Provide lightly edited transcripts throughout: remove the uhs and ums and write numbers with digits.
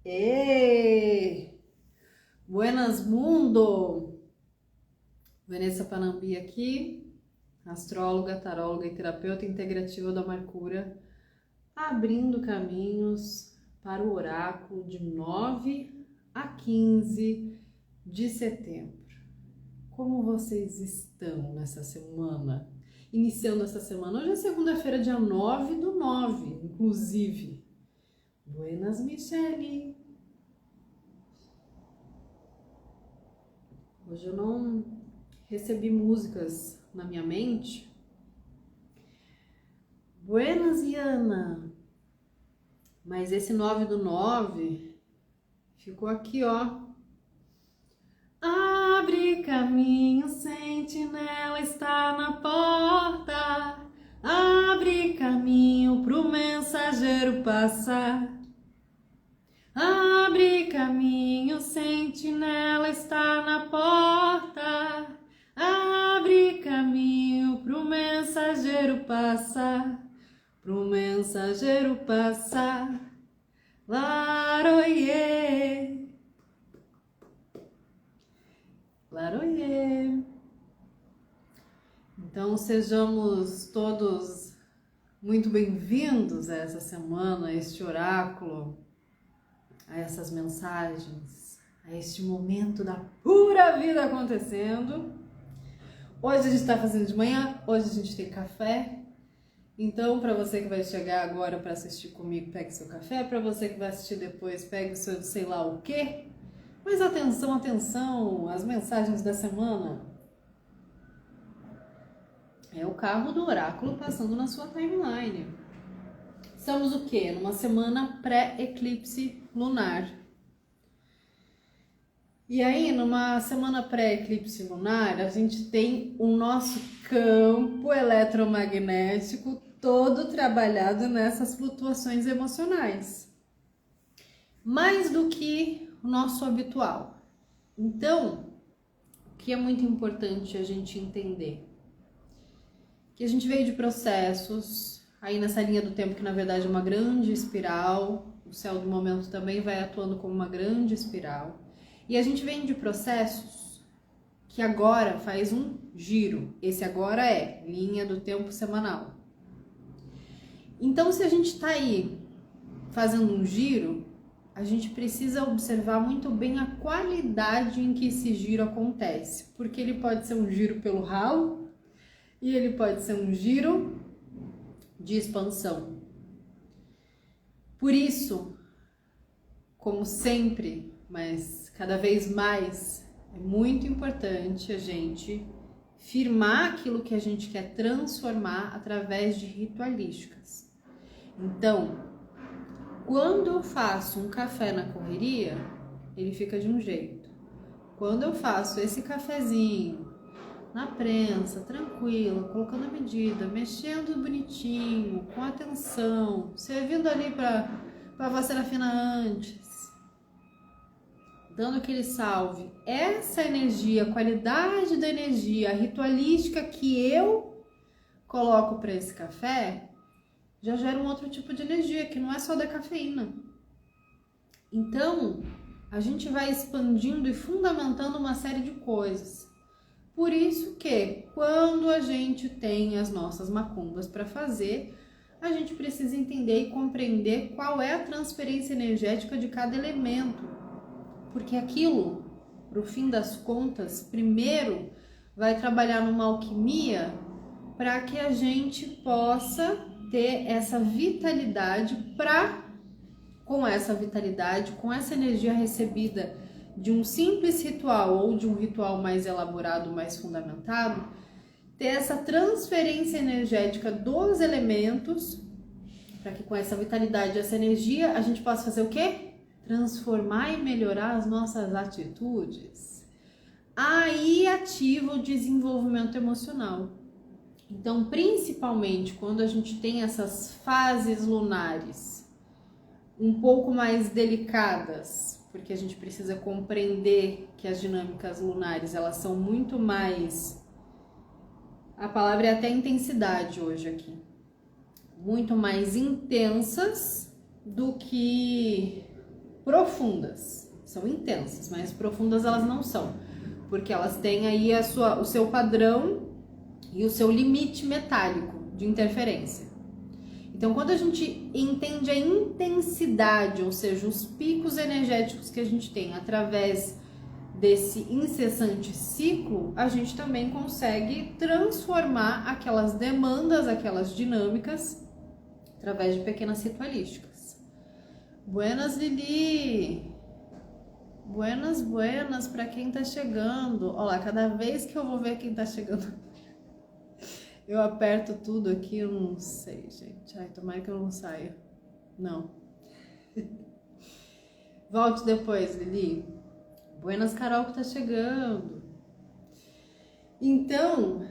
Ei! Buenas mundo! Vanessa Panambi aqui, astróloga, taróloga e terapeuta integrativa da Mercúria, abrindo caminhos para o oráculo de 9 a 15 de setembro. Como vocês estão nessa semana? Iniciando essa semana, hoje é segunda-feira, dia 9/9, inclusive. Buenas, Michele! Hoje eu não recebi músicas na minha mente. Buenas, Iana! Mas esse 9/9 ficou aqui, ó. Abre caminho, sentinela está na porta. Abre caminho pro mensageiro passar. Abre caminho, sentinela está na porta. Abre caminho pro mensageiro passar. Pro mensageiro passar. Laroie. Laroie. Então sejamos todos muito bem-vindos a essa semana, a este oráculo, a essas mensagens, a este momento da pura vida acontecendo. Hoje a gente está fazendo de manhã, hoje a gente tem café. Então, para você que vai chegar agora para assistir comigo, pegue seu café. Para você que vai assistir depois, pegue o seu sei lá o quê. Mas atenção, atenção, as mensagens da semana. É o carro do oráculo passando na sua timeline. Estamos o quê? Numa semana pré-eclipse lunar. E aí, numa semana pré-eclipse lunar, a gente tem o nosso campo eletromagnético todo trabalhado nessas flutuações emocionais. Mais do que o nosso habitual. Então, o que é muito importante a gente entender? Que a gente veio de processos, aí nessa linha do tempo que na verdade é uma grande espiral, o céu do momento também vai atuando como uma grande espiral, e a gente vem de processos que agora faz um giro, esse agora é linha do tempo semanal. Então se a gente está aí fazendo um giro, a gente precisa observar muito bem a qualidade em que esse giro acontece, porque ele pode ser um giro pelo ralo, e ele pode ser um giro de expansão. Por isso, como sempre, mas cada vez mais, é muito importante a gente firmar aquilo que a gente quer transformar através de ritualísticas. Então, quando eu faço um café na correria, ele fica de um jeito. Quando eu faço esse cafezinho na prensa, tranquila, colocando a medida, mexendo bonitinho, com atenção, servindo ali para vassourar fina antes, dando aquele salve. Essa energia, a qualidade da energia, a ritualística que eu coloco para esse café, já gera um outro tipo de energia, que não é só da cafeína. Então, a gente vai expandindo e fundamentando uma série de coisas. Por isso que, quando a gente tem as nossas macumbas para fazer, a gente precisa entender e compreender qual é a transferência energética de cada elemento. Porque aquilo, pro fim das contas, primeiro vai trabalhar numa alquimia para que a gente possa ter essa vitalidade com essa vitalidade, com essa energia recebida de um simples ritual ou de um ritual mais elaborado, mais fundamentado, ter essa transferência energética dos elementos, para que com essa vitalidade, essa energia, a gente possa fazer o quê? Transformar e melhorar as nossas atitudes. Aí ativa o desenvolvimento emocional. Então, principalmente quando a gente tem essas fases lunares um pouco mais delicadas, porque a gente precisa compreender que as dinâmicas lunares, elas são muito mais, a palavra é até intensidade hoje aqui, muito mais intensas do que profundas. São intensas, mas profundas elas não são, porque elas têm aí o seu padrão e o seu limite metálico de interferência. Então, quando a gente entende a intensidade, ou seja, os picos energéticos que a gente tem através desse incessante ciclo, a gente também consegue transformar aquelas demandas, aquelas dinâmicas, através de pequenas ritualísticas. Buenas, Lili! Buenas para quem tá chegando. Olha lá, cada vez que eu vou ver quem tá chegando, eu aperto tudo aqui, eu não sei, gente. Ai, tomara que eu não saia. Não. Volte depois, Lili. Buenas, Carol, que tá chegando. Então,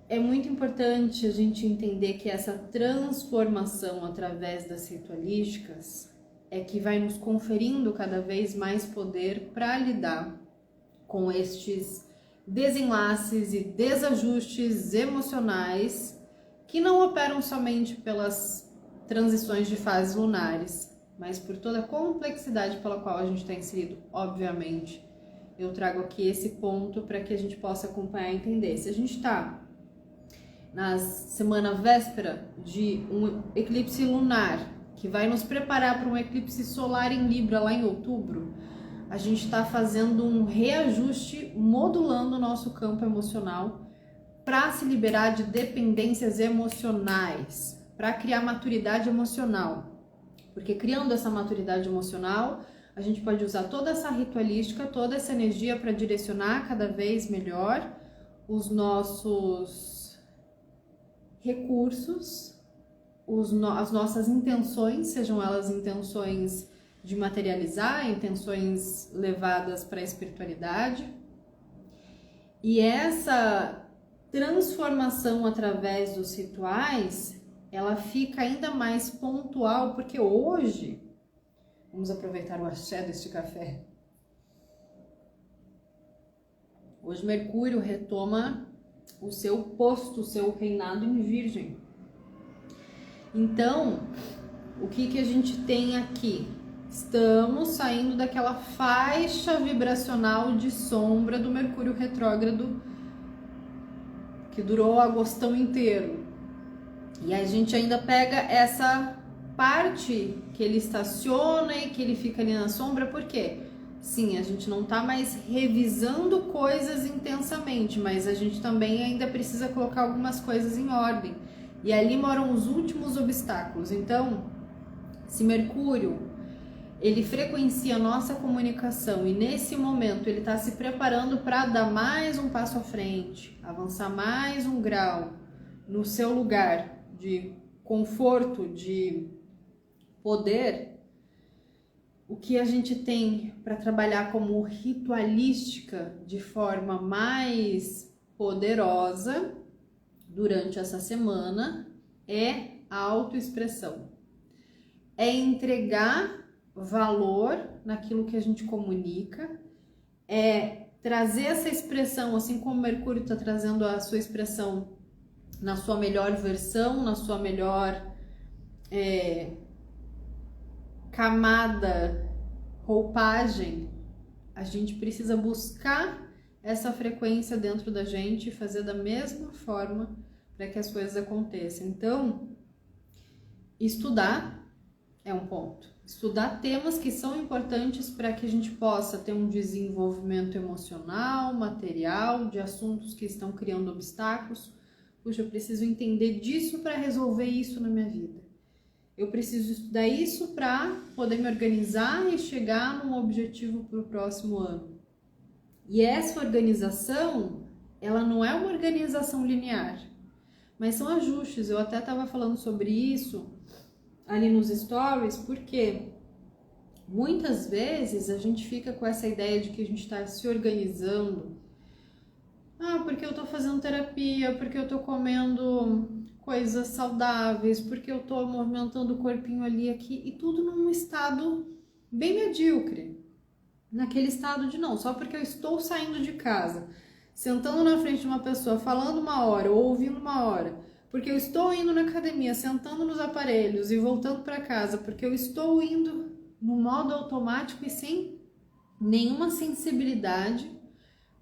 é muito importante a gente entender que essa transformação através das ritualísticas é que vai nos conferindo cada vez mais poder para lidar com estes desenlaces e desajustes emocionais que não operam somente pelas transições de fases lunares, mas por toda a complexidade pela qual a gente está inserido. Obviamente, eu trago aqui esse ponto para que a gente possa acompanhar e entender. Se a gente está na semana véspera de um eclipse lunar, que vai nos preparar para um eclipse solar em Libra lá em outubro, a gente está fazendo um reajuste, modulando o nosso campo emocional para se liberar de dependências emocionais, para criar maturidade emocional. Porque criando essa maturidade emocional, a gente pode usar toda essa ritualística, toda essa energia para direcionar cada vez melhor os nossos recursos, as nossas intenções, sejam elas intenções de materializar, intenções levadas para a espiritualidade. E essa transformação através dos rituais, ela fica ainda mais pontual, porque hoje, vamos aproveitar o axé deste café. Hoje Mercúrio retoma o seu posto, o seu reinado em Virgem. Então, o que a gente tem aqui? Estamos saindo daquela faixa vibracional de sombra do Mercúrio retrógrado que durou o agostão inteiro. E a gente ainda pega essa parte que ele estaciona e que ele fica ali na sombra, por quê? Sim, a gente não tá mais revisando coisas intensamente, mas a gente também ainda precisa colocar algumas coisas em ordem. E ali moram os últimos obstáculos. Então, se Mercúrio, ele frequencia a nossa comunicação e nesse momento ele está se preparando para dar mais um passo à frente, avançar mais um grau no seu lugar de conforto, de poder, o que a gente tem para trabalhar como ritualística de forma mais poderosa durante essa semana é a autoexpressão. É entregar valor naquilo que a gente comunica, é trazer essa expressão, assim como Mercúrio está trazendo a sua expressão na sua melhor versão, na sua melhor camada, roupagem, a gente precisa buscar essa frequência dentro da gente e fazer da mesma forma para que as coisas aconteçam. Então, estudar é um ponto. Estudar temas que são importantes para que a gente possa ter um desenvolvimento emocional, material, de assuntos que estão criando obstáculos. Puxa, eu preciso entender disso para resolver isso na minha vida. Eu preciso estudar isso para poder me organizar e chegar num objetivo para o próximo ano. E essa organização, ela não é uma organização linear, mas são ajustes. Eu até estava falando sobre isso ali nos stories, porque muitas vezes a gente fica com essa ideia de que a gente está se organizando. Porque eu tô fazendo terapia, porque eu tô comendo coisas saudáveis, porque eu tô movimentando o corpinho ali aqui, e tudo num estado bem medíocre. Naquele estado de não, só porque eu estou saindo de casa, sentando na frente de uma pessoa, falando uma hora ou ouvindo uma hora, porque eu estou indo na academia, sentando nos aparelhos e voltando para casa, porque eu estou indo no modo automático e sem nenhuma sensibilidade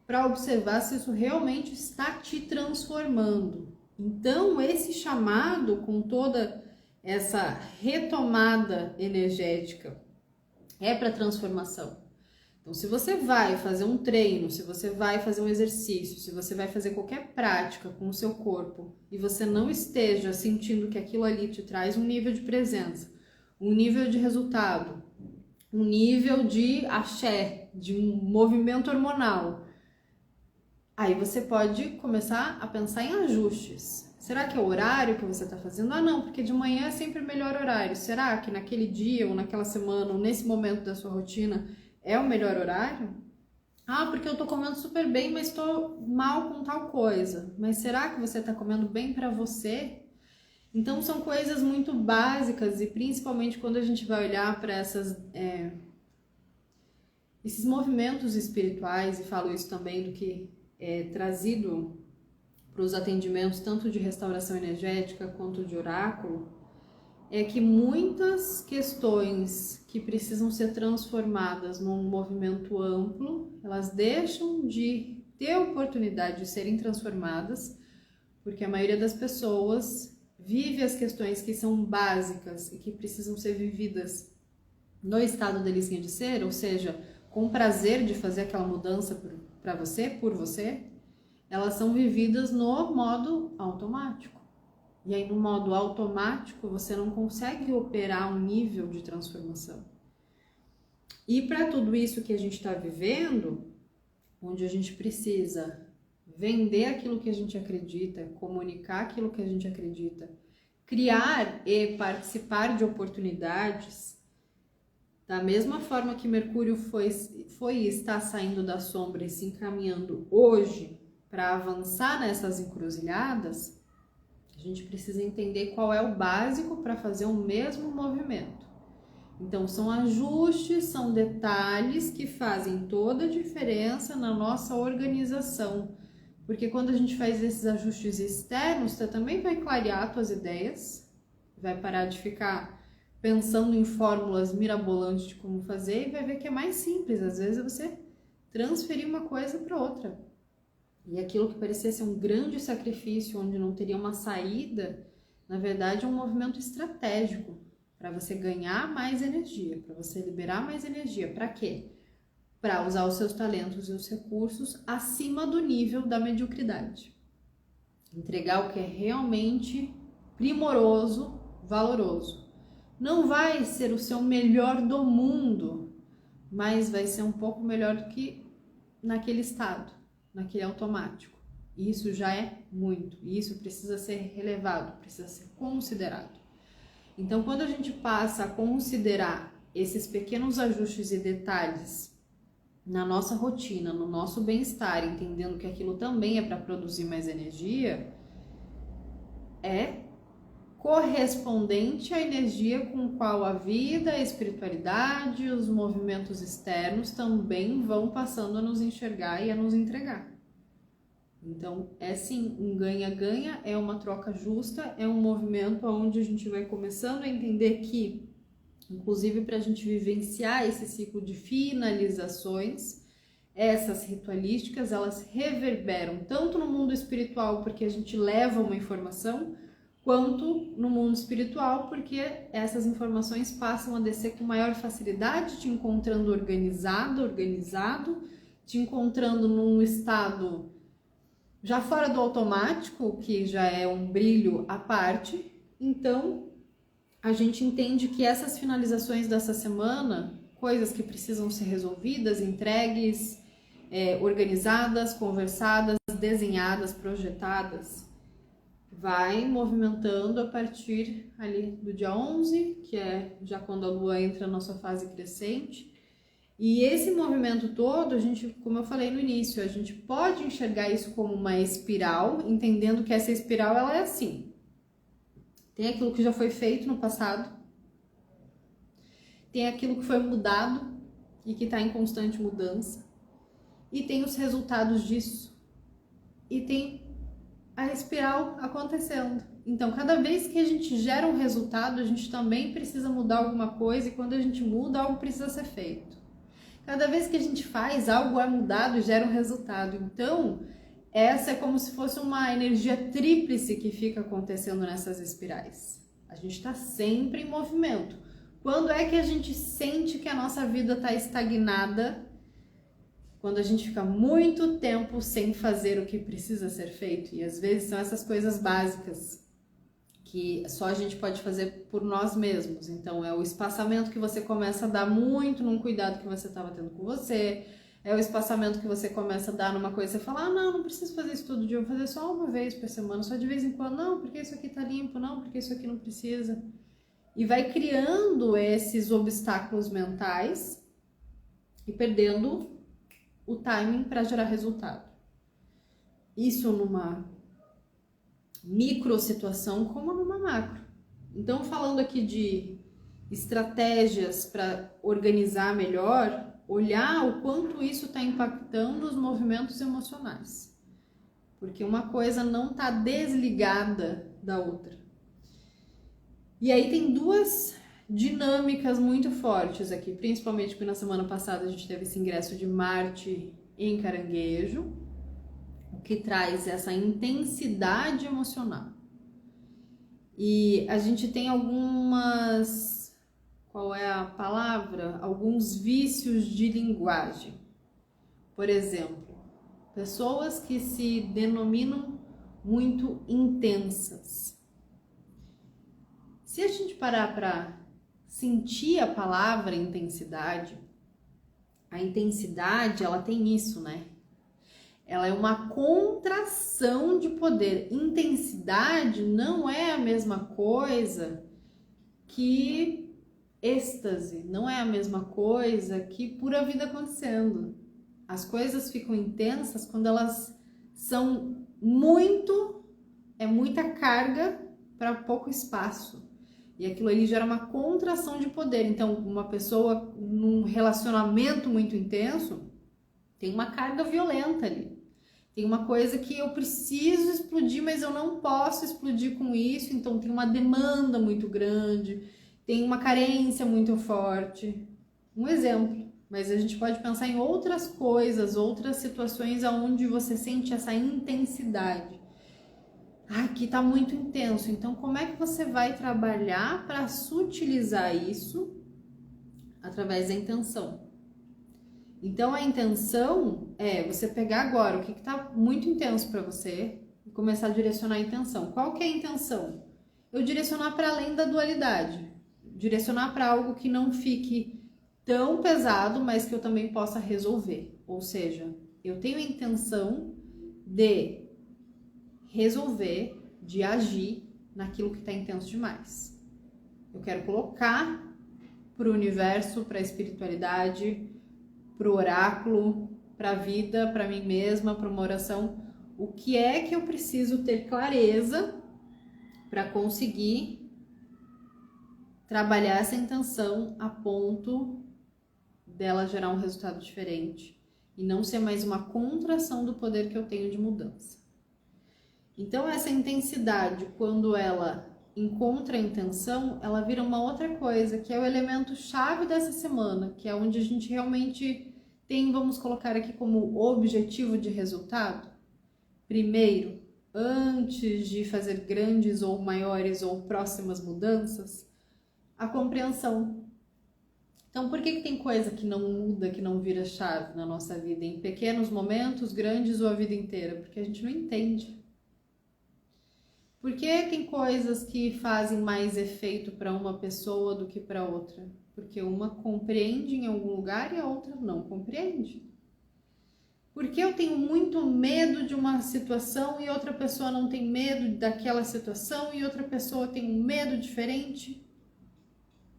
para observar se isso realmente está te transformando. Então, esse chamado com toda essa retomada energética é para transformação. Então, se você vai fazer um treino, se você vai fazer um exercício, se você vai fazer qualquer prática com o seu corpo e você não esteja sentindo que aquilo ali te traz um nível de presença, um nível de resultado, um nível de axé, de um movimento hormonal, aí você pode começar a pensar em ajustes. Será que é o horário que você está fazendo? Ah, não, porque de manhã é sempre o melhor horário. Será que naquele dia ou naquela semana ou nesse momento da sua rotina é o melhor horário? Ah, porque eu tô comendo super bem, mas tô mal com tal coisa. Mas será que você tá comendo bem para você? Então são coisas muito básicas e principalmente quando a gente vai olhar para esses movimentos espirituais, e falo isso também do que é trazido para os atendimentos tanto de restauração energética quanto de oráculo, é que muitas questões que precisam ser transformadas num movimento amplo, elas deixam de ter oportunidade de serem transformadas, porque a maioria das pessoas vive as questões que são básicas e que precisam ser vividas no estado delicinha de ser, ou seja, com prazer de fazer aquela mudança para você, por você, elas são vividas no modo automático. E aí, no modo automático, você não consegue operar um nível de transformação. E para tudo isso que a gente está vivendo, onde a gente precisa vender aquilo que a gente acredita, comunicar aquilo que a gente acredita, criar e participar de oportunidades, da mesma forma que Mercúrio foi e está saindo da sombra e se encaminhando hoje para avançar nessas encruzilhadas, a gente precisa entender qual é o básico para fazer o mesmo movimento. Então, são ajustes, são detalhes que fazem toda a diferença na nossa organização. Porque quando a gente faz esses ajustes externos, você também vai clarear suas ideias, vai parar de ficar pensando em fórmulas mirabolantes de como fazer e vai ver que é mais simples. Às vezes é você transferir uma coisa para outra. E aquilo que parecia ser um grande sacrifício, onde não teria uma saída, na verdade é um movimento estratégico para você ganhar mais energia, para você liberar mais energia. Para quê? Para usar os seus talentos e os recursos acima do nível da mediocridade. Entregar o que é realmente primoroso, valoroso. Não vai ser o seu melhor do mundo, mas vai ser um pouco melhor do que naquele estado, naquele automático. Isso já é muito, e isso precisa ser relevado, precisa ser considerado. Então, quando a gente passa a considerar esses pequenos ajustes e detalhes na nossa rotina, no nosso bem-estar, entendendo que aquilo também é para produzir mais energia, é correspondente à energia com qual a vida, a espiritualidade, os movimentos externos também vão passando a nos enxergar e a nos entregar. Então, é sim um ganha-ganha, é uma troca justa, é um movimento onde a gente vai começando a entender que, inclusive para a gente vivenciar esse ciclo de finalizações, essas ritualísticas, elas reverberam tanto no mundo espiritual, porque a gente leva uma informação, quanto no mundo espiritual, porque essas informações passam a descer com maior facilidade, te encontrando organizado, te encontrando num estado já fora do automático, que já é um brilho à parte. Então, a gente entende que essas finalizações dessa semana, coisas que precisam ser resolvidas, entregues, organizadas, conversadas, desenhadas, projetadas, vai movimentando a partir ali do dia 11, que é já quando a lua entra na sua fase crescente. E esse movimento todo, a gente, como eu falei no início, a gente pode enxergar isso como uma espiral, entendendo que essa espiral ela é assim. Tem aquilo que já foi feito no passado, tem aquilo que foi mudado e que está em constante mudança, e tem os resultados disso, e tem a espiral acontecendo. Então, cada vez que a gente gera um resultado, a gente também precisa mudar alguma coisa, e quando a gente muda, algo precisa ser feito. Cada vez que a gente faz, algo é mudado e gera um resultado. Então, essa é como se fosse uma energia tríplice que fica acontecendo nessas espirais. A gente está sempre em movimento. Quando é que a gente sente que a nossa vida está estagnada? Quando a gente fica muito tempo sem fazer o que precisa ser feito. E às vezes são essas coisas básicas que só a gente pode fazer por nós mesmos. Então é o espaçamento que você começa a dar muito num cuidado que você estava tendo com você. É o espaçamento que você começa a dar numa coisa, você fala, não preciso fazer isso todo dia, eu vou fazer só uma vez por semana, só de vez em quando, não, porque isso aqui tá limpo, não, porque isso aqui não precisa. E vai criando esses obstáculos mentais e perdendo o timing para gerar resultado. Isso numa micro situação como numa macro. Então, falando aqui de estratégias para organizar melhor, olhar o quanto isso está impactando os movimentos emocionais. Porque uma coisa não está desligada da outra. E aí tem duas dinâmicas muito fortes aqui, principalmente porque na semana passada a gente teve esse ingresso de Marte em Caranguejo, o que traz essa intensidade emocional. E a gente tem algumas, qual é a palavra? Alguns vícios de linguagem. Por exemplo, pessoas que se denominam muito intensas. Se a gente parar para sentir a palavra intensidade, a intensidade, ela tem isso, né? Ela é uma contração de poder. Intensidade não é a mesma coisa que êxtase, não é a mesma coisa que pura vida acontecendo. As coisas ficam intensas quando elas são muita carga para pouco espaço. E aquilo ali gera uma contração de poder. Então, uma pessoa num relacionamento muito intenso tem uma carga violenta ali. Tem uma coisa que eu preciso explodir, mas eu não posso explodir com isso. Então, tem uma demanda muito grande, tem uma carência muito forte. Um exemplo. Mas a gente pode pensar em outras coisas, outras situações onde você sente essa intensidade. Aqui tá muito intenso, então como é que você vai trabalhar para sutilizar isso através da intenção? Então a intenção é você pegar agora o que tá muito intenso para você e começar a direcionar a intenção. Qual que é a intenção? Eu direcionar para além da dualidade, direcionar para algo que não fique tão pesado, mas que eu também possa resolver. Ou seja, eu tenho a intenção de resolver, de agir naquilo que está intenso demais. Eu quero colocar para o universo, para a espiritualidade, para o oráculo, para a vida, para mim mesma, para uma oração, o que é que eu preciso ter clareza para conseguir trabalhar essa intenção a ponto dela gerar um resultado diferente e não ser mais uma contração do poder que eu tenho de mudança. Então essa intensidade, quando ela encontra a intenção, ela vira uma outra coisa, que é o elemento chave dessa semana, que é onde a gente realmente tem, vamos colocar aqui como objetivo de resultado. Primeiro, antes de fazer grandes ou maiores ou próximas mudanças, a compreensão. Então, por que tem coisa que não muda, que não vira chave na nossa vida, em pequenos momentos, grandes ou a vida inteira? Porque a gente não entende. Por que tem coisas que fazem mais efeito para uma pessoa do que para outra? Porque uma compreende em algum lugar e a outra não compreende. Por que eu tenho muito medo de uma situação e outra pessoa não tem medo daquela situação e outra pessoa tem um medo diferente?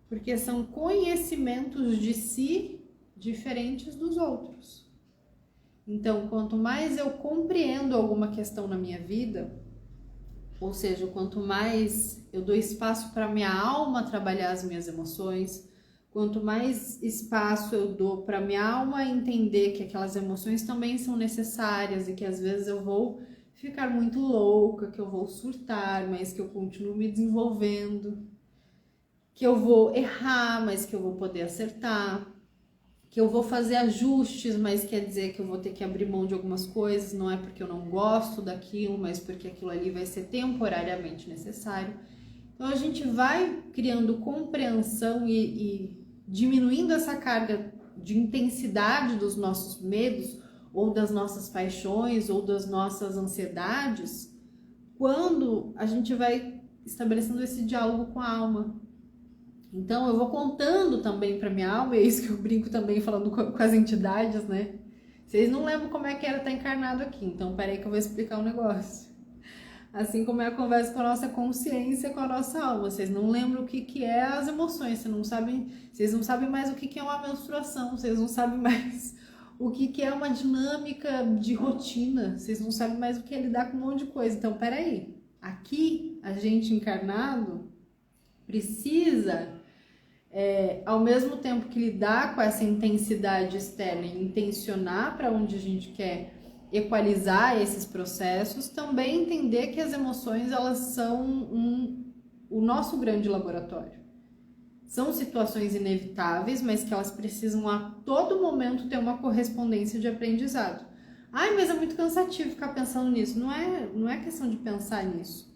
Porque são conhecimentos de si diferentes dos outros. Então, quanto mais eu compreendo alguma questão na minha vida, ou seja, quanto mais eu dou espaço para minha alma trabalhar as minhas emoções, quanto mais espaço eu dou para minha alma entender que aquelas emoções também são necessárias e que às vezes eu vou ficar muito louca, que eu vou surtar, mas que eu continuo me desenvolvendo, que eu vou errar, mas que eu vou poder acertar, que eu vou fazer ajustes, mas quer dizer que eu vou ter que abrir mão de algumas coisas, não é porque eu não gosto daquilo, mas porque aquilo ali vai ser temporariamente necessário. Então a gente vai criando compreensão e diminuindo essa carga de intensidade dos nossos medos, ou das nossas paixões, ou das nossas ansiedades, quando a gente vai estabelecendo esse diálogo com a alma. Então eu vou contando também para minha alma, e é isso que eu brinco também falando com as entidades, né? Vocês não lembram como é que era estar encarnado aqui, então peraí que eu vou explicar um negócio. Assim como é a conversa com a nossa consciência, com a nossa alma. Vocês não lembram o que é as emoções, vocês não sabem mais o que é uma menstruação, vocês não sabem mais o que é uma dinâmica de rotina, vocês não sabem mais o que é lidar com um monte de coisa. Então, peraí, aqui a gente encarnado precisa, ao mesmo tempo que lidar com essa intensidade externa e intencionar para onde a gente quer equalizar esses processos, também entender que as emoções elas são o nosso grande laboratório. São situações inevitáveis, mas que elas precisam a todo momento ter uma correspondência de aprendizado. Ai, mas é muito cansativo ficar pensando nisso. Não é questão de pensar nisso.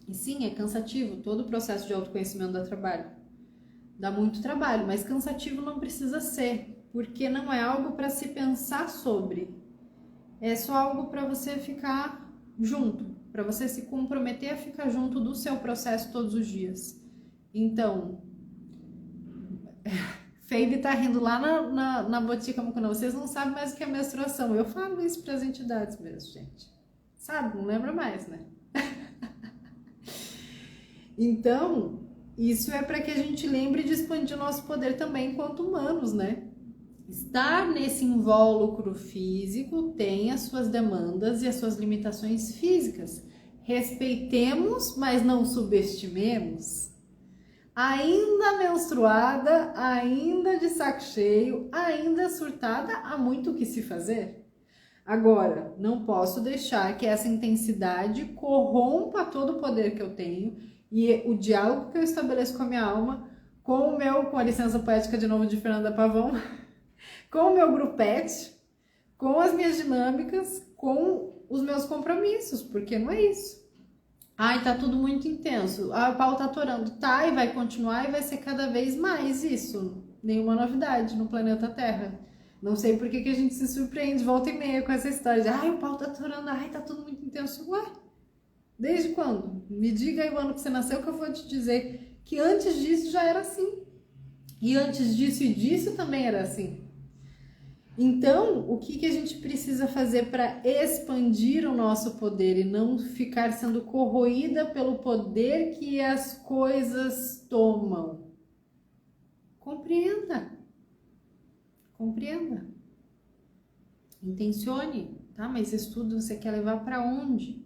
E sim, é cansativo. Todo o processo de autoconhecimento dá trabalho. Dá muito trabalho, mas cansativo não precisa ser, porque não é algo para se pensar sobre. É só algo para você ficar junto, para você se comprometer a ficar junto do seu processo todos os dias. Então, Feibe tá rindo lá na botica, não, vocês não sabem mais o que é menstruação. Eu falo isso para as entidades mesmo, gente. Sabe, não lembra mais, né? Então, isso é para que a gente lembre de expandir o nosso poder também enquanto humanos, né? Estar nesse invólucro físico tem as suas demandas e as suas limitações físicas. Respeitemos, mas não subestimemos. Ainda menstruada, ainda de saco cheio, ainda surtada, há muito o que se fazer. Agora, não posso deixar que essa intensidade corrompa todo o poder que eu tenho e o diálogo que eu estabeleço com a minha alma, com a licença poética de novo de Fernanda Pavão, com o meu grupete, com as minhas dinâmicas, com os meus compromissos, porque não é isso. Ai, tá tudo muito intenso, o pau tá atorando, tá, e vai continuar e vai ser cada vez mais isso. Nenhuma novidade no planeta Terra. Não sei por que a gente se surpreende volta e meia com essa história de ai, o pau tá atorando, ai, tá tudo muito intenso. Ué, desde quando? Me diga aí o ano que você nasceu que eu vou te dizer que antes disso já era assim. E antes disso e disso também era assim. Então, o que a gente precisa fazer para expandir o nosso poder e não ficar sendo corroída pelo poder que as coisas tomam? Compreenda. Compreenda. Intencione, tá? Mas esse estudo você quer levar para onde?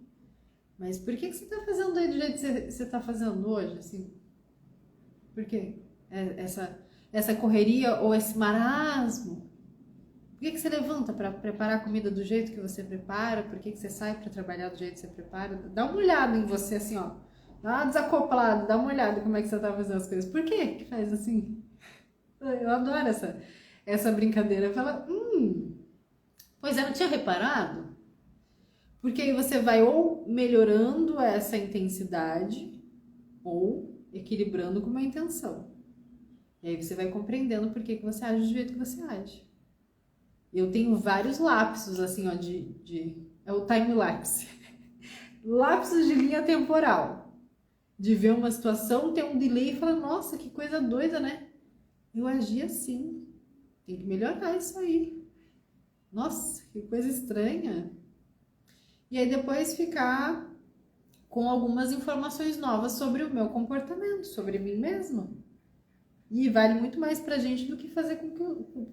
Mas por que você está fazendo aí do jeito que você está fazendo hoje, assim? Por quê? Essa correria ou esse marasmo? Por que você levanta para preparar a comida do jeito que você prepara? Por que você sai para trabalhar do jeito que você prepara? Dá uma olhada em você assim, ó. Dá uma desacoplada, dá uma olhada como é que você tá fazendo as coisas. Por que faz assim? Eu adoro essa brincadeira. Fala, pois eu não tinha reparado. Porque aí você vai ou melhorando essa intensidade ou equilibrando com uma intenção. E aí você vai compreendendo por que você age do jeito que você age. Eu tenho vários lapsos, assim, ó, é o time-lapse. Lapsos de linha temporal. De ver uma situação, ter um delay e falar, nossa, que coisa doida, né? Eu agi assim. Tem que melhorar isso aí. Nossa, que coisa estranha. E aí depois ficar com algumas informações novas sobre o meu comportamento, sobre mim mesma. E vale muito mais pra gente do que fazer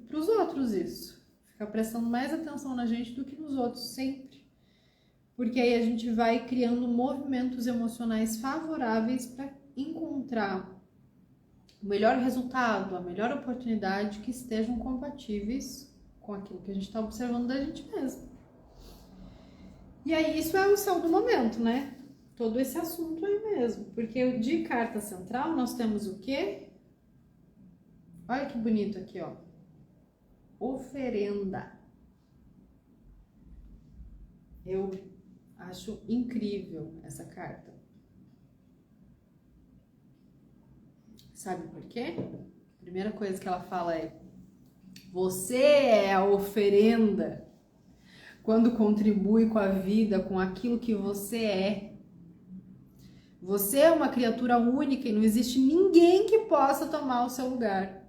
pros outros isso. Ficar prestando mais atenção na gente do que nos outros, sempre. Porque aí a gente vai criando movimentos emocionais favoráveis para encontrar o melhor resultado, a melhor oportunidade que estejam compatíveis com aquilo que a gente está observando da gente mesmo. E aí isso é o céu do momento, né? Todo esse assunto aí mesmo. Porque de carta central nós temos o quê? Olha que bonito aqui, ó. Oferenda. Eu acho incrível essa carta. Sabe por quê? A primeira coisa que ela fala é: você é a oferenda quando contribui com a vida, com aquilo que você é. Você é uma criatura única e não existe ninguém que possa tomar o seu lugar.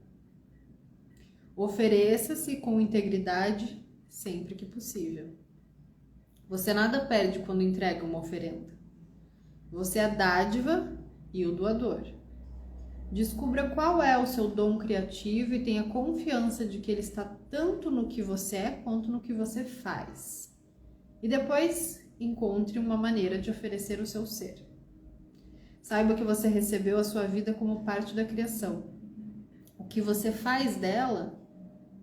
Ofereça-se com integridade sempre que possível. Você nada perde quando entrega uma oferenda. Você é a dádiva e o doador. Descubra qual é o seu dom criativo e tenha confiança de que ele está tanto no que você é quanto no que você faz. E depois encontre uma maneira de oferecer o seu ser. Saiba que você recebeu a sua vida como parte da criação. O que você faz dela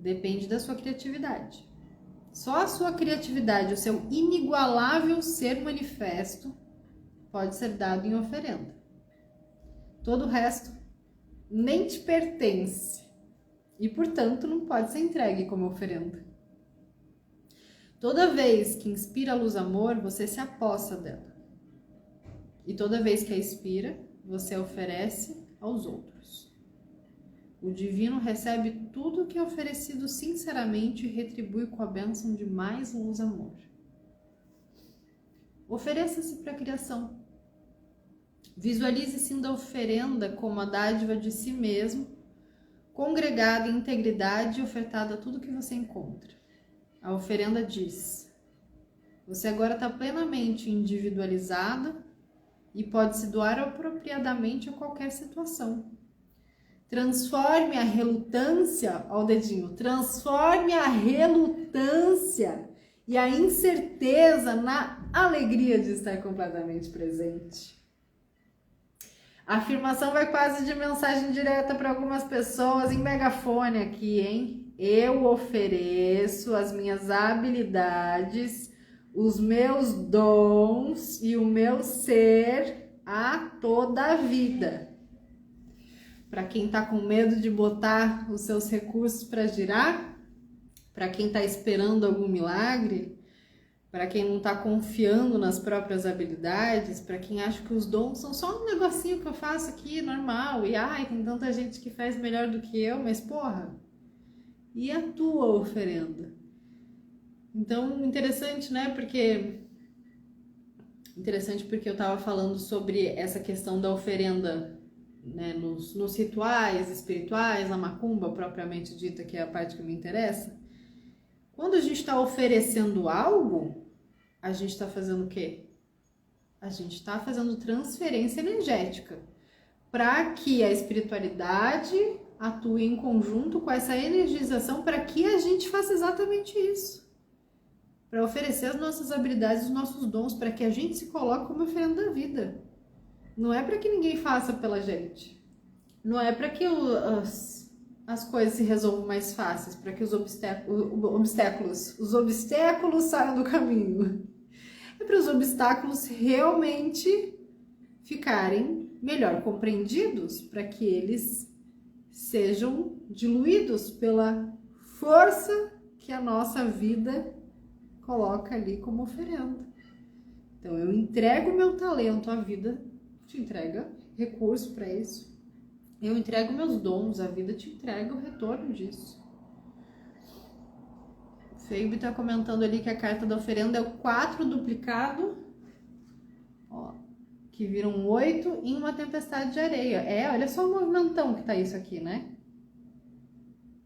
depende da sua criatividade. Só a sua criatividade, o seu inigualável ser manifesto, pode ser dado em oferenda. Todo o resto nem te pertence e, portanto, não pode ser entregue como oferenda. Toda vez que inspira a luz amor, você se apossa dela. E toda vez que a expira, você oferece aos outros. O divino recebe tudo que é oferecido sinceramente e retribui com a bênção de mais luz amor. Ofereça-se para a criação. Visualize sim da oferenda como a dádiva de si mesmo, congregada em integridade e ofertada a tudo que você encontra. A oferenda diz: você agora está plenamente individualizada e pode se doar apropriadamente a qualquer situação. Transforme a relutância, ó o dedinho, transforme a relutância e a incerteza na alegria de estar completamente presente. A afirmação vai quase de mensagem direta para algumas pessoas em megafone aqui, hein? Eu ofereço as minhas habilidades, os meus dons e o meu ser a toda a vida. Para quem está com medo de botar os seus recursos para girar, para quem está esperando algum milagre, para quem não está confiando nas próprias habilidades, para quem acha que os dons são só um negocinho que eu faço aqui, normal, e ai, tem tanta gente que faz melhor do que eu, mas porra, e a tua oferenda? Então, interessante, né? Interessante porque eu estava falando sobre essa questão da oferenda, né, nos rituais espirituais, na macumba propriamente dita, que é a parte que me interessa. Quando a gente está oferecendo algo, a gente está fazendo o quê? A gente está fazendo transferência energética para que a espiritualidade atue em conjunto com essa energização para que a gente faça exatamente isso. Para oferecer as nossas habilidades, os nossos dons, para que a gente se coloque como oferenda da vida. Não é para que ninguém faça pela gente. Não é para que as coisas se resolvam mais fáceis, para que os obstáculos saiam do caminho. É para os obstáculos realmente ficarem melhor compreendidos, para que eles sejam diluídos pela força que a nossa vida coloca ali como oferenda. Então eu entrego o meu talento, a vida te entrega recurso para isso. Eu entrego meus dons, a vida te entrega o retorno disso. O Feibe está comentando ali que a carta da oferenda é o 4 duplicado, ó, que vira um 8 em uma tempestade de areia. É, olha só o movimentão que tá isso aqui, né?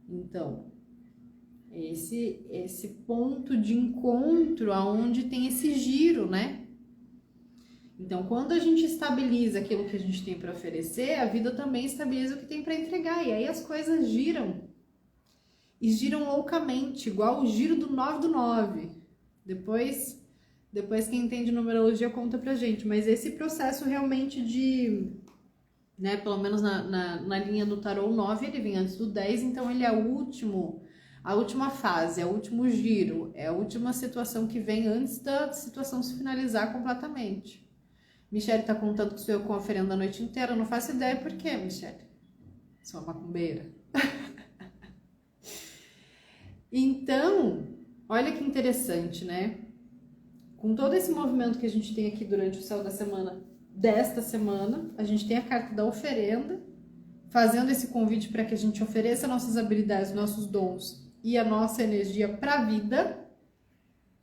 Então, esse ponto de encontro aonde tem esse giro, né? Então, quando a gente estabiliza aquilo que a gente tem para oferecer, a vida também estabiliza o que tem para entregar. E aí as coisas giram. E giram loucamente, igual o giro do 9 do 9. Depois quem entende numerologia conta pra gente. Mas esse processo realmente de, né, pelo menos na linha do tarô, o 9 ele vem antes do 10, então ele é o último a última fase, é o último giro, é a última situação que vem antes da situação se finalizar completamente. Michele tá contando que sou eu com oferenda a noite inteira, eu não faço ideia por quê, Michele. Sou uma macumbeira. Então, olha que interessante, né? Com todo esse movimento que a gente tem aqui durante o céu da semana, desta semana, a gente tem a carta da oferenda, fazendo esse convite para que a gente ofereça nossas habilidades, nossos dons e a nossa energia para a vida,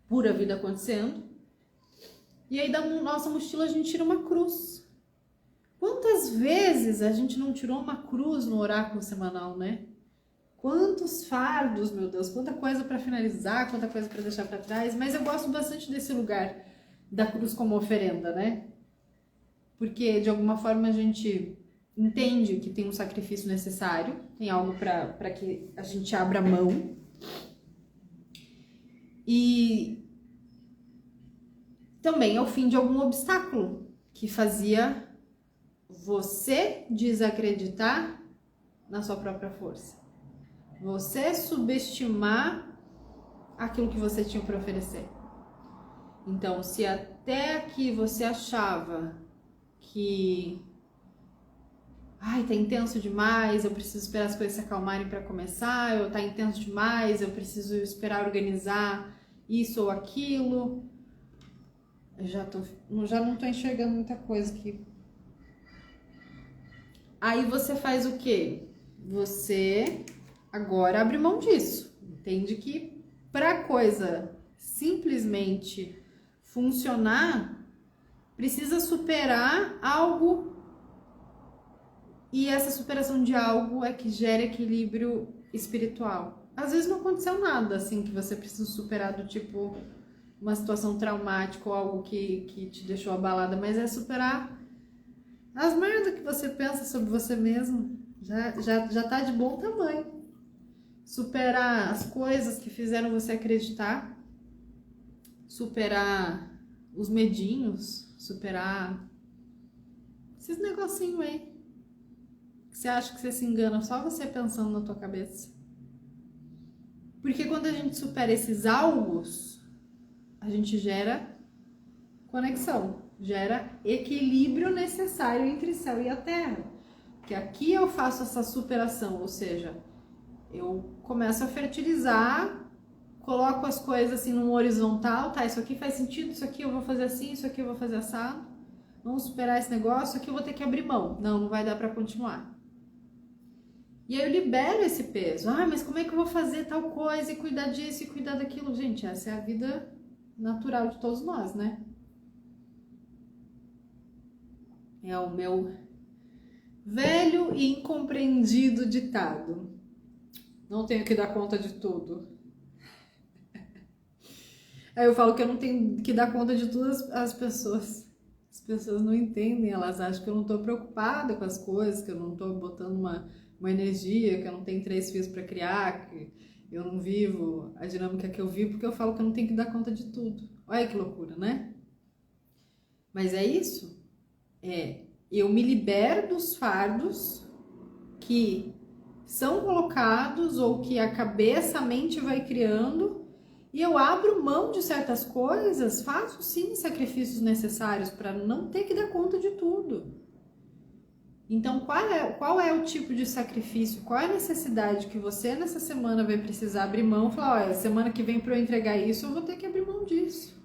pura vida acontecendo. E aí da nossa mochila a gente tira uma cruz. Quantas vezes a gente não tirou uma cruz no oráculo semanal, né? Quantos fardos, meu Deus, quanta coisa para finalizar, quanta coisa para deixar para trás, mas eu gosto bastante desse lugar da cruz como oferenda, né? Porque de alguma forma a gente entende que tem um sacrifício necessário, tem algo para que a gente abra mão. E também é o fim de algum obstáculo que fazia você desacreditar na sua própria força. Você subestimar aquilo que você tinha para oferecer. Então, se até aqui você achava que tá intenso demais, eu preciso esperar as coisas se acalmarem para começar, ou tá intenso demais, eu preciso esperar organizar isso ou aquilo. Eu já não tô enxergando muita coisa aqui. Aí você faz o quê? Você agora abre mão disso. Entende que para coisa simplesmente funcionar, precisa superar algo. E essa superação de algo é que gera equilíbrio espiritual. Às vezes não aconteceu nada assim que você precisa superar, do tipo uma situação traumática ou algo que te deixou abalada, mas é superar as merdas que você pensa sobre você mesmo. Já tá de bom tamanho. Superar as coisas que fizeram você acreditar, superar os medinhos, superar esses negocinhos aí. Você acha que você se engana só você pensando na tua cabeça? Porque quando a gente supera esses algos, a gente gera conexão, gera equilíbrio necessário entre céu e a terra. Porque aqui eu faço essa superação, ou seja, eu começo a fertilizar, coloco as coisas assim num horizontal, tá? Isso aqui faz sentido, isso aqui eu vou fazer assim, isso aqui eu vou fazer assado. Vamos superar esse negócio, isso aqui eu vou ter que abrir mão. Não vai dar para continuar. E aí eu libero esse peso. Mas como é que eu vou fazer tal coisa e cuidar disso e cuidar daquilo? Gente, essa é a vida natural de todos nós, né? É o meu velho e incompreendido ditado. Não tenho que dar conta de tudo. Aí eu falo que eu não tenho que dar conta de todas as pessoas. As pessoas não entendem, elas acham que eu não tô preocupada com as coisas, que eu não tô botando uma energia, que eu não tenho 3 filhos para criar, que eu não vivo a dinâmica que eu vivo, porque eu falo que eu não tenho que dar conta de tudo. Olha que loucura, né? Mas é isso. Eu me libero dos fardos que são colocados ou que a cabeça, a mente vai criando, e eu abro mão de certas coisas, faço sim sacrifícios necessários para não ter que dar conta de tudo. Então, qual é o tipo de sacrifício, qual é a necessidade que você nessa semana vai precisar abrir mão? Falar, olha, semana que vem para eu entregar isso, eu vou ter que abrir mão disso.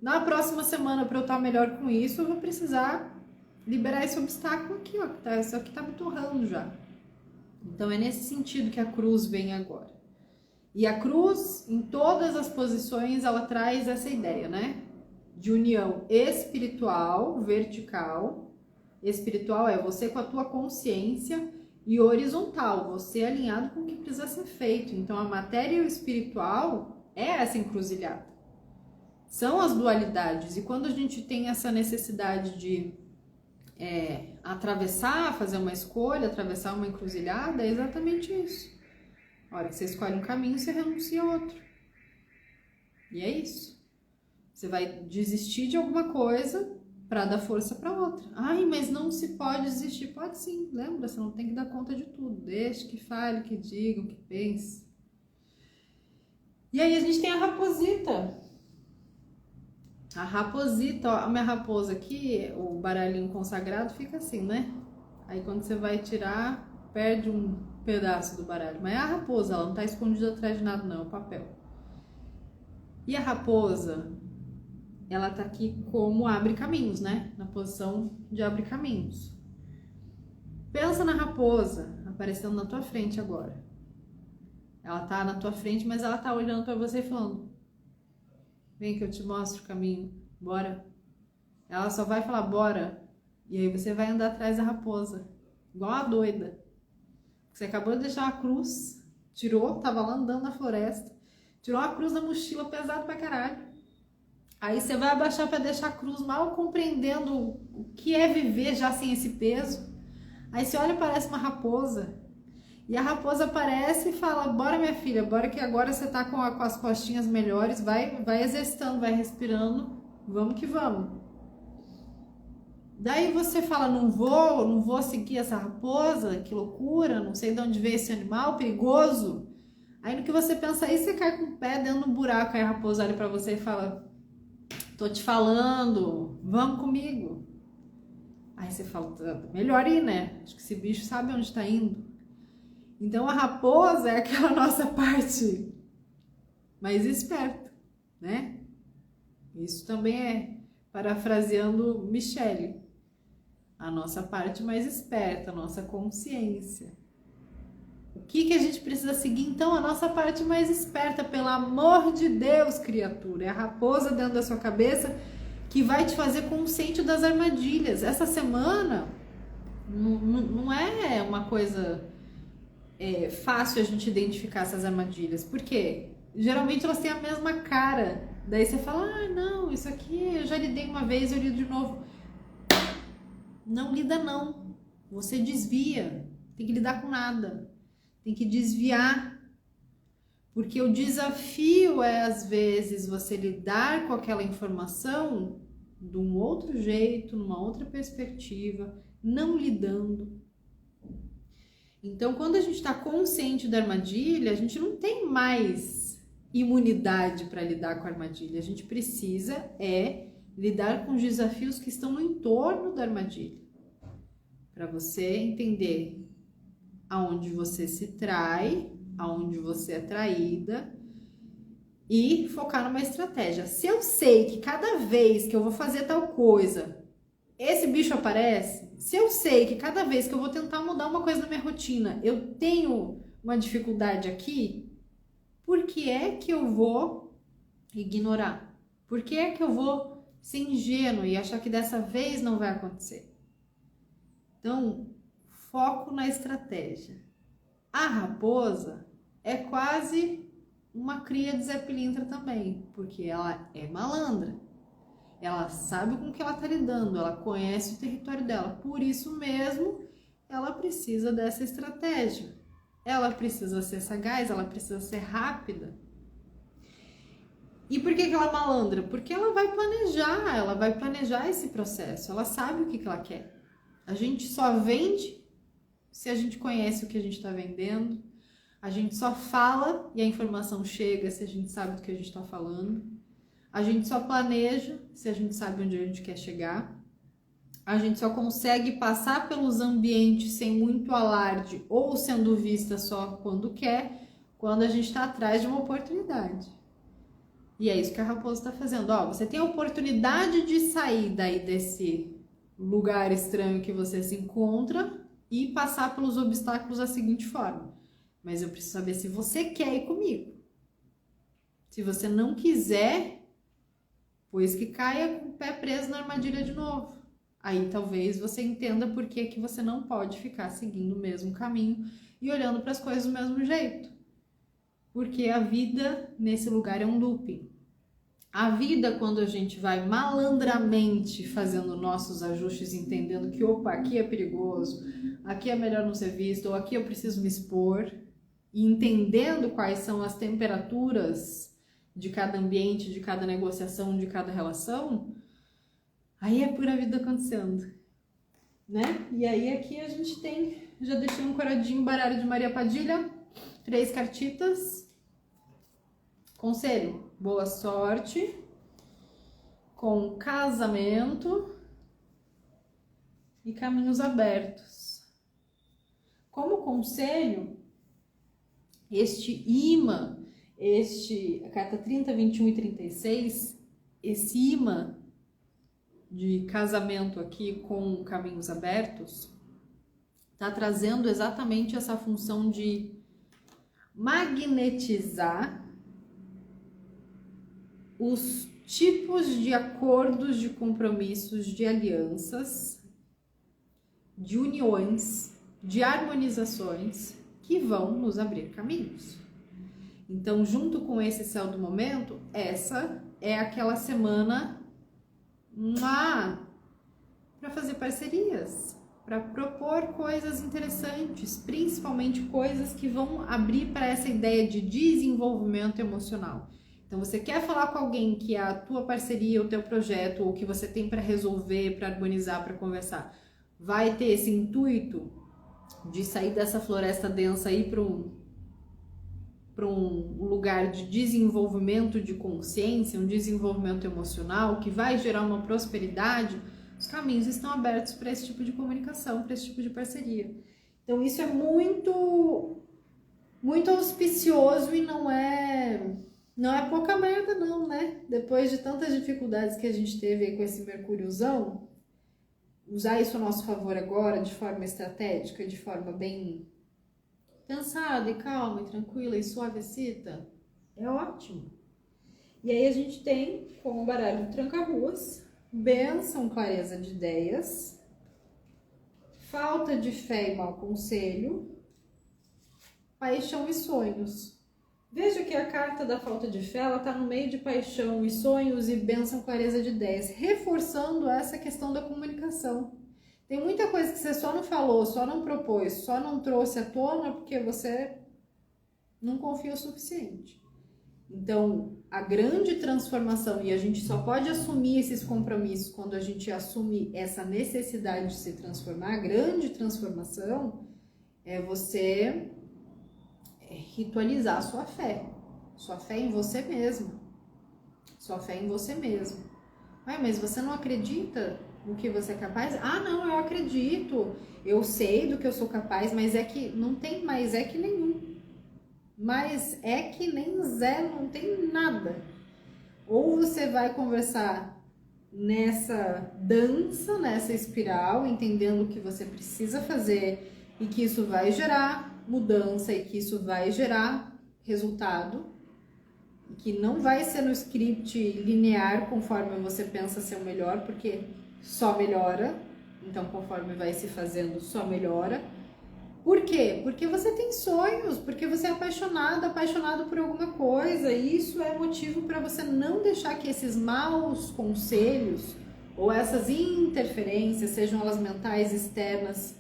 Na próxima semana, para eu estar melhor com isso, eu vou precisar liberar esse obstáculo aqui, ó, isso aqui tá me torrando já. Então, é nesse sentido que a cruz vem agora. E a cruz, em todas as posições, ela traz essa ideia, né? De união espiritual, vertical. Espiritual é você com a tua consciência, e horizontal, você alinhado com o que precisa ser feito. Então, a matéria e o espiritual é essa encruzilhada. São as dualidades. E quando a gente tem essa necessidade de atravessar, fazer uma escolha, atravessar uma encruzilhada, é exatamente isso. A hora que você escolhe um caminho, você renuncia a outro. E é isso. Você vai desistir de alguma coisa para dar força para outra. Mas não se pode desistir. Pode sim, lembra? Você não tem que dar conta de tudo. Deixe que fale, que diga, que pense. E aí a gente tem a raposita. A raposita, ó, a minha raposa aqui, o baralhinho consagrado fica assim, né? Aí quando você vai tirar, perde um pedaço do baralho. Mas é a raposa, ela não tá escondida atrás de nada não, é o papel. E a raposa, ela tá aqui como abre caminhos, né? Na posição de abre caminhos. Pensa na raposa aparecendo na tua frente agora. Ela tá na tua frente, mas ela tá olhando pra você e falando: vem que eu te mostro o caminho, bora. Ela só vai falar bora, e aí você vai andar atrás da raposa, igual a doida. Você acabou de deixar uma cruz, tirou, tava lá andando na floresta, tirou a cruz da mochila, pesado pra caralho. Aí você vai abaixar pra deixar a cruz, mal compreendendo o que é viver já sem esse peso. Aí você olha e parece uma raposa. E a raposa aparece e fala: bora minha filha, bora que agora você tá com as costinhas melhores, vai exercitando, vai respirando, vamos que vamos. Daí você fala: não vou seguir essa raposa, que loucura, não sei de onde veio esse animal, perigoso. Aí no que você pensa aí, você cai com o pé dentro de um buraco, aí a raposa olha pra você e fala: tô te falando, vamos comigo. Aí você fala: melhor ir, né? Acho que esse bicho sabe onde tá indo. Então a raposa é aquela nossa parte mais esperta, né? Isso também é parafraseando Michele, a nossa parte mais esperta, a nossa consciência. O que a gente precisa seguir então? A nossa parte mais esperta, pelo amor de Deus, criatura. É a raposa dentro da sua cabeça que vai te fazer consciente das armadilhas. Essa semana não é uma coisa fácil a gente identificar essas armadilhas, porque geralmente elas têm a mesma cara. Daí você fala: ah, não, isso aqui eu já lidei uma vez, eu lido de novo. Não lida não, você desvia, tem que lidar com nada, tem que desviar, porque o desafio é às vezes você lidar com aquela informação de um outro jeito, numa outra perspectiva, não lidando. Então, quando a gente está consciente da armadilha, a gente não tem mais imunidade para lidar com a armadilha. A gente precisa lidar com os desafios que estão no entorno da armadilha. Para você entender aonde você se trai, aonde você é traída e focar numa estratégia. Se eu sei que cada vez que eu vou fazer tal coisa, esse bicho aparece, se eu sei que cada vez que eu vou tentar mudar uma coisa na minha rotina, eu tenho uma dificuldade aqui, por que é que eu vou ignorar? Por que é que eu vou ser ingênuo e achar que dessa vez não vai acontecer? Então, foco na estratégia. A raposa é quase uma cria de Zé Pilintra também, porque ela é malandra. Ela sabe com que ela está lidando, ela conhece o território dela. Por isso mesmo, ela precisa dessa estratégia. Ela precisa ser sagaz, ela precisa ser rápida. E por que ela é malandra? Porque ela vai planejar esse processo. Ela sabe o que ela quer. A gente só vende se a gente conhece o que a gente está vendendo. A gente só fala e a informação chega se a gente sabe do que a gente está falando. A gente só planeja se a gente sabe onde a gente quer chegar. A gente só consegue passar pelos ambientes sem muito alarde ou sendo vista só quando quer, quando a gente está atrás de uma oportunidade. E é isso que a raposa está fazendo. Ó, você tem a oportunidade de sair daí desse lugar estranho que você se encontra e passar pelos obstáculos da seguinte forma: mas eu preciso saber se você quer ir comigo. Se você não quiser, pois que caia com o pé preso na armadilha de novo. Aí talvez você entenda por que você não pode ficar seguindo o mesmo caminho e olhando para as coisas do mesmo jeito. Porque a vida nesse lugar é um looping. A vida, quando a gente vai malandramente fazendo nossos ajustes, entendendo que, opa, aqui é perigoso, aqui é melhor não ser visto, ou aqui eu preciso me expor, e entendendo quais são as temperaturas de cada ambiente, de cada negociação, de cada relação, aí é pura vida acontecendo, né? E aí aqui a gente tem, já deixei um coradinho baralho de Maria Padilha, 3 cartitas, Conselho: boa sorte com casamento e caminhos abertos. Como conselho, este imã, a carta 30, 21 e 36, esse imã de casamento aqui com caminhos abertos, está trazendo exatamente essa função de magnetizar os tipos de acordos, de compromissos, de alianças, de uniões, de harmonizações que vão nos abrir caminhos. Então, junto com esse céu do momento, essa é aquela semana para fazer parcerias, para propor coisas interessantes, principalmente coisas que vão abrir para essa ideia de desenvolvimento emocional. Então, você quer falar com alguém que é a tua parceria, o teu projeto, ou que você tem para resolver, para harmonizar, para conversar, vai ter esse intuito de sair dessa floresta densa e ir para um lugar de desenvolvimento de consciência, um desenvolvimento emocional que vai gerar uma prosperidade, os caminhos estão abertos para esse tipo de comunicação, para esse tipo de parceria. Então isso é muito auspicioso e não é pouca merda não, né? Depois de tantas dificuldades que a gente teve aí com esse Mercúriozão, usar isso a nosso favor agora de forma estratégica, de forma bem pensada e calma e tranquila e suavecita, é ótimo. E aí a gente tem como baralho tranca-ruas, bênção, clareza de ideias, falta de fé e mau conselho, paixão e sonhos. Veja que a carta da falta de fé, ela está no meio de paixão e sonhos e bênção, clareza de ideias, reforçando essa questão da comunicação. Tem muita coisa que você só não falou, só não propôs, só não trouxe à tona porque você não confia o suficiente. Então, a grande transformação, e a gente só pode assumir esses compromissos quando a gente assume essa necessidade de se transformar, a grande transformação é você ritualizar a sua fé em você mesmo, sua fé em você mesmo. Mas você não acredita no que você é capaz? Ah, não, eu acredito, eu sei do que eu sou capaz, mas é que não tem mais é que nenhum. Mas é que nem zero, não tem nada. Ou você vai conversar nessa dança, nessa espiral, entendendo o que você precisa fazer e que isso vai gerar mudança e que isso vai gerar resultado, e que não vai ser no script linear conforme você pensa ser o melhor, porque só melhora, então conforme vai se fazendo só melhora. Por quê? Porque você tem sonhos, porque você é apaixonado por alguma coisa, e isso é motivo para você não deixar que esses maus conselhos ou essas interferências, sejam elas mentais, externas,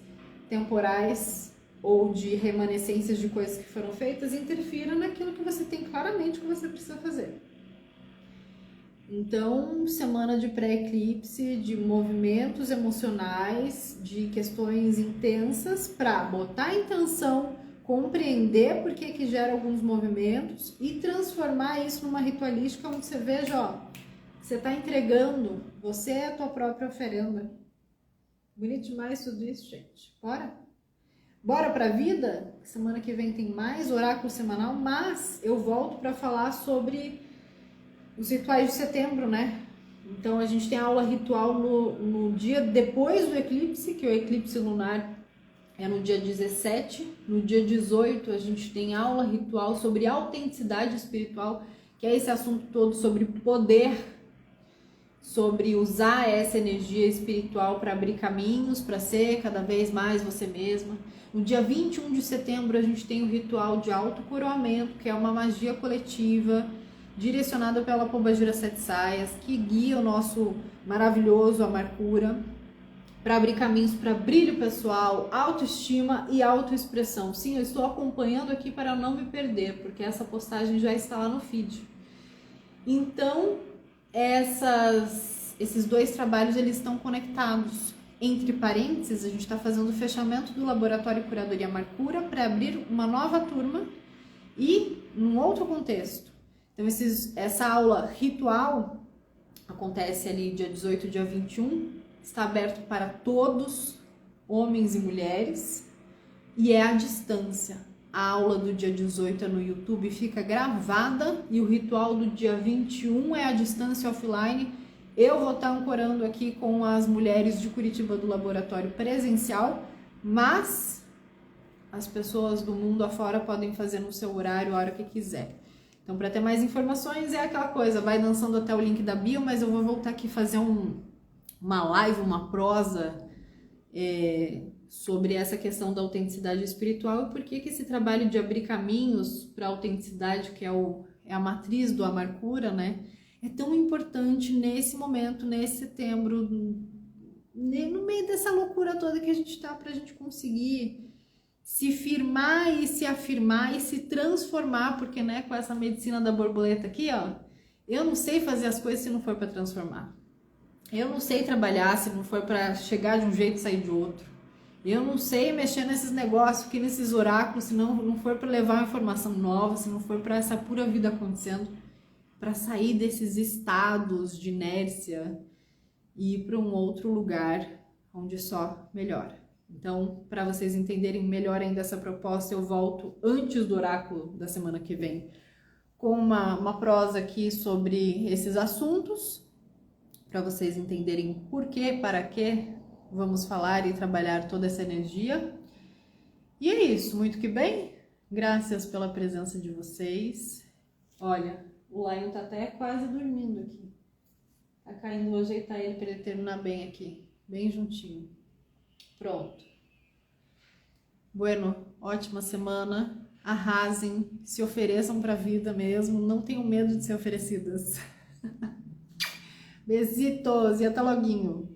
temporais ou de remanescências de coisas que foram feitas, interfiram naquilo que você tem claramente que você precisa fazer. Então, semana de pré-eclipse, de movimentos emocionais, de questões intensas para botar intenção, compreender por que gera alguns movimentos e transformar isso numa ritualística onde você veja, você está entregando, você é a tua própria oferenda. Bonito demais tudo isso, gente. Bora? Bora pra vida? Semana que vem tem mais oráculo semanal, mas eu volto para falar sobre os rituais de setembro, né? Então a gente tem aula ritual no dia depois do eclipse, que o eclipse lunar é no dia 17. No dia 18 a gente tem aula ritual sobre autenticidade espiritual, que é esse assunto todo sobre poder, sobre usar essa energia espiritual para abrir caminhos, para ser cada vez mais você mesma. No dia 21 de setembro a gente tem o ritual de autocoroamento, que é uma magia coletiva direcionada pela Pombagira Sete Saias, que guia o nosso maravilhoso Amarcura para abrir caminhos para brilho pessoal, autoestima e autoexpressão. Sim, eu estou acompanhando aqui para não me perder, porque essa postagem já está lá no feed. Então, esses dois trabalhos eles estão conectados. Entre parênteses, a gente está fazendo o fechamento do Laboratório Curadoria Amarcura para abrir uma nova turma e, num outro contexto, Então, essa aula ritual acontece ali dia 18 e dia 21, está aberto para todos, homens e mulheres, e é à distância. A aula do dia 18 é no YouTube, fica gravada, e o ritual do dia 21 é à distância offline. Eu vou estar ancorando aqui com as mulheres de Curitiba do laboratório presencial, mas as pessoas do mundo afora podem fazer no seu horário, a hora que quiser. Então, para ter mais informações, é aquela coisa, vai dançando até o link da bio, mas eu vou voltar aqui fazer uma live, uma prosa sobre essa questão da autenticidade espiritual e por que esse trabalho de abrir caminhos para a autenticidade, que é a matriz do Amarcura, né, é tão importante nesse momento, nesse setembro, no meio dessa loucura toda que a gente está, para a gente conseguir se firmar e se afirmar e se transformar, porque, né, com essa medicina da borboleta aqui, ó, eu não sei fazer as coisas se não for para transformar. Eu não sei trabalhar se não for para chegar de um jeito e sair de outro. Eu não sei mexer nesses negócios aqui, nesses oráculos, se não for para levar uma informação nova, se não for para essa pura vida acontecendo, para sair desses estados de inércia e ir para um outro lugar onde só melhora. Então, para vocês entenderem melhor ainda essa proposta, eu volto antes do oráculo da semana que vem com uma prosa aqui sobre esses assuntos, para vocês entenderem por quê, para quê vamos falar e trabalhar toda essa energia. E é isso, muito que bem. Graças pela presença de vocês. Olha, o Lion tá até quase dormindo aqui. Tá caindo, vou ajeitar ele para ele terminar bem aqui, bem juntinho. Pronto. Bueno, ótima semana. Arrasem, se ofereçam para a vida mesmo, não tenham medo de ser oferecidas. Besitos e até loguinho.